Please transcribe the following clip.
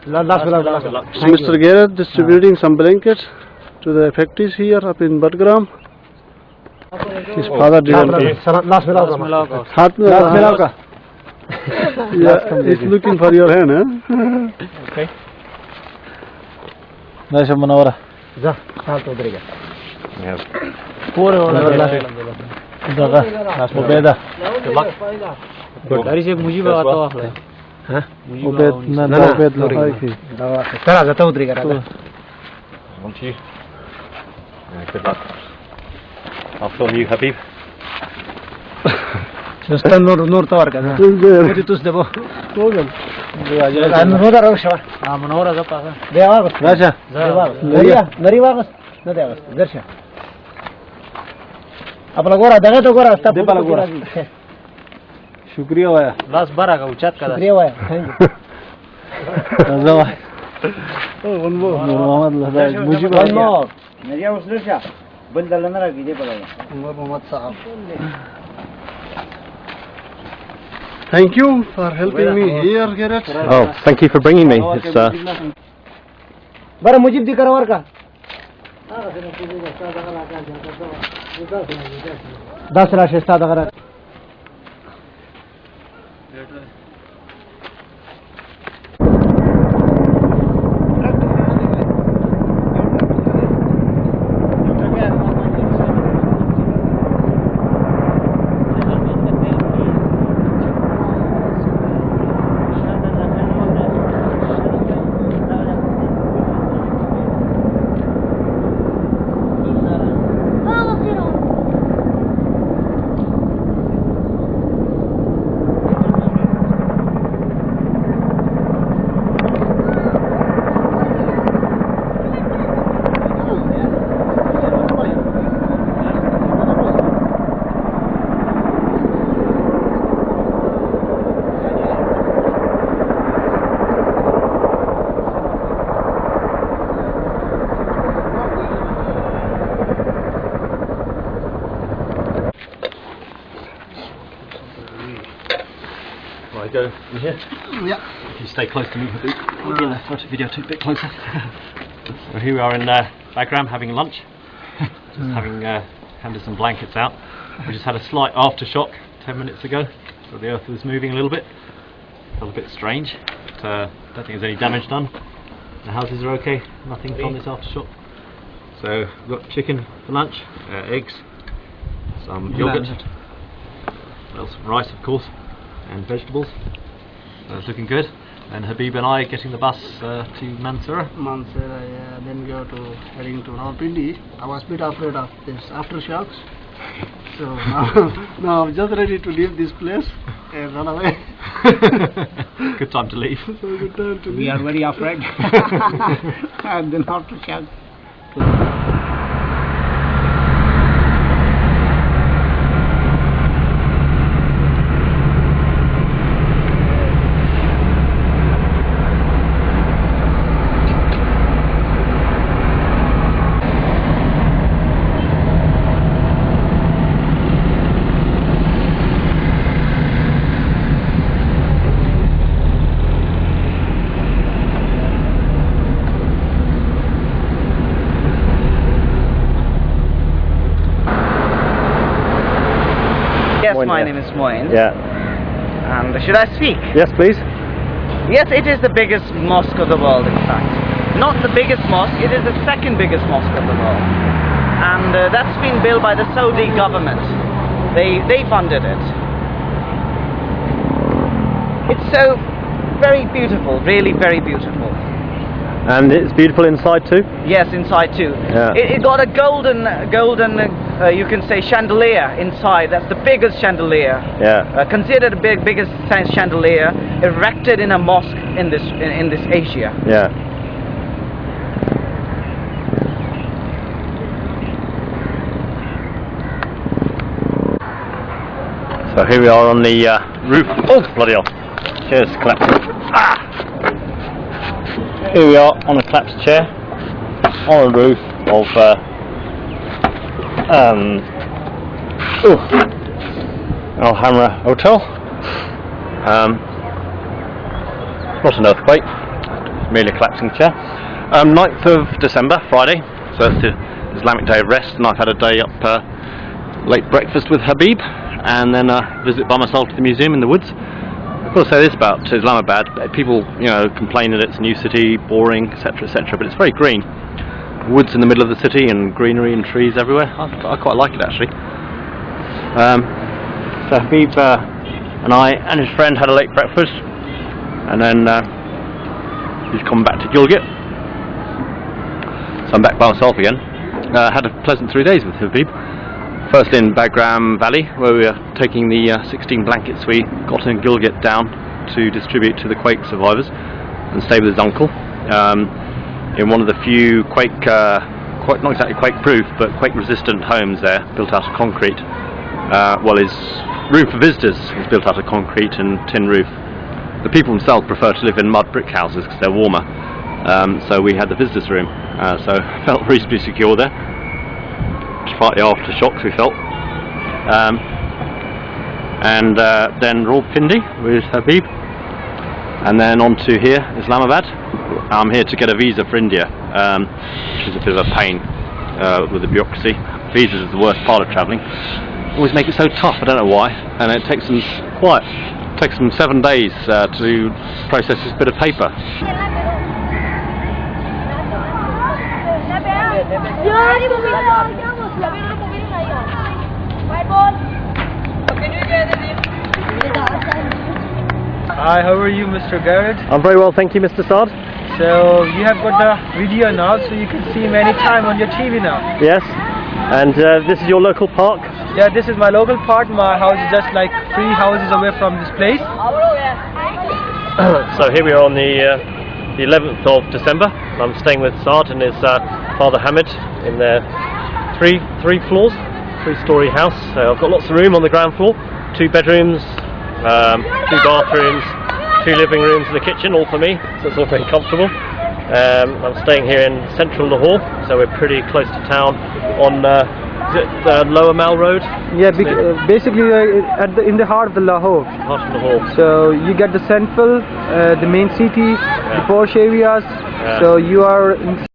Mr. Garrett distributing some blankets to the affectees here up in Bagram. His father didn't. Yeah, he's looking for your hand, huh? Okay. Nice manora. Ja, sal to udrega. Yeah. Pure hola. Daga, Ubeda. Good luck. Good. Dari se मुझे बात तो आखले. हाँ? Ubed, ना Ubed लोग की. चला जाता उधरेगा राजा. Want you? Good luck. I'll film you, Habib. Just नूर तो और करना. मुझे तुझ दे वो. हो गया. नूरा रोक शवा. हाँ मनोरा जो पासा. दे आवाज़. राजा. नरी आवाज़. न दे आवाज़. दर्शन. अपना गोरा दगा तो गोरा स्टॉप वाला गोरा. शुक्रिया वाया. लास्ट बार आगा उच्चात का. शुक्रिया वाया. Thank you. राजा वाया. वन मोहम्मद लहदा. मुझे वन मोर. मेरी आवाज़ दर्शन. बंदा लना रखी दे पड़ा. मोहम्मद साहब. Thank you for helping me here, Garrett. Oh, thank you for bringing me. It's बारा मुझे दिखा रहा का. 10 लाख से सादा करा. I go from here? Yeah. If you stay close to me, Habib, I'll be in the photo video too, a bit closer. So here we are in Bagram having lunch. Just having handed some blankets out. We just had a slight aftershock 10 minutes ago, so the earth was moving a little bit. Felt a bit strange, but don't think there's any damage done. The houses are okay, nothing from this aftershock. So we've got chicken for lunch, eggs, some yogurt, well, some rice of course, and vegetables. So it's looking good. And Habib and I are getting the bus to Mansoura. Mansoura, yeah. Then we have to heading to Rawalpindi. I was a bit afraid of this aftershocks. So now I'm just ready to leave this place and run away. Good time to leave. So good time to leave. We are very afraid. And then aftershock. Yes, my name is Moin. Yeah. And should I speak? Yes, please. Yes, it is the biggest mosque of the world, in fact. Not the biggest mosque, it is the second biggest mosque of the world. And that's been built by the Saudi government. They funded it. It's so very beautiful, really very beautiful. And it's beautiful inside too? Yes, inside too. Yeah. It got a golden, you can say, chandelier inside. That's the biggest chandelier. Yeah. Considered the biggest chandelier erected in a mosque in this Asia. Yeah. So here we are on the roof. Oh, bloody hell. Cheers, collapsing. Ah! Here we are on a collapsed chair on a roof of Al Hamra Hotel. Not an earthquake, merely a collapsing chair. 9th of December, Friday, so that's the Islamic day of rest, and I've had a day up late breakfast with Habib, and then a visit by myself to the museum in the woods. Of course, say this about Islamabad: people, complain that it's a new city, boring, etc., etc., but it's very green. Woods in the middle of the city and greenery and trees everywhere. I quite like it actually. So Habib and I and his friend had a late breakfast, and then he's come back to Gilgit. So I'm back by myself again. Had a pleasant 3 days with Habib. First in Bagram Valley, where we were taking the 16 blankets we got in Gilgit down to distribute to the quake survivors, and stay with his uncle in one of the few quake, not exactly quake-proof, but quake-resistant homes there, built out of concrete. Well, his room for visitors is built out of concrete and tin roof. The people themselves prefer to live in mud brick houses because they're warmer. So we had the visitors' room, so felt reasonably secure there. Despite the aftershocks we felt. And then Rawalpindi with Habib, and then on to here, Islamabad. I'm here to get a visa for India, which is a bit of a pain with the bureaucracy. Visas is the worst part of travelling. Always make it so tough, I don't know why, and it takes them 7 days to process this bit of paper. Hi, how are you, Mr. Garrett? I'm very well, thank you, Mr. Saad. So you have got the video now, so you can see me anytime on your TV now. Yes, and this is your local park? Yeah, this is my local park. My house is just like 3 houses away from this place. So here we are on the 11th of December. I'm staying with Saad and his father Hamid in their three floors, 3-storey house. So I've got lots of room on the ground floor, 2 bedrooms, 2 bathrooms, 2 living rooms and a kitchen, all for me, so it's all very comfortable. I'm staying here in central Lahore, so we're pretty close to town on is it Lower Mall Road? Yeah, basically in the heart of the Lahore. Heart of Lahore. So you get the central, the main city, the posh areas. So you are in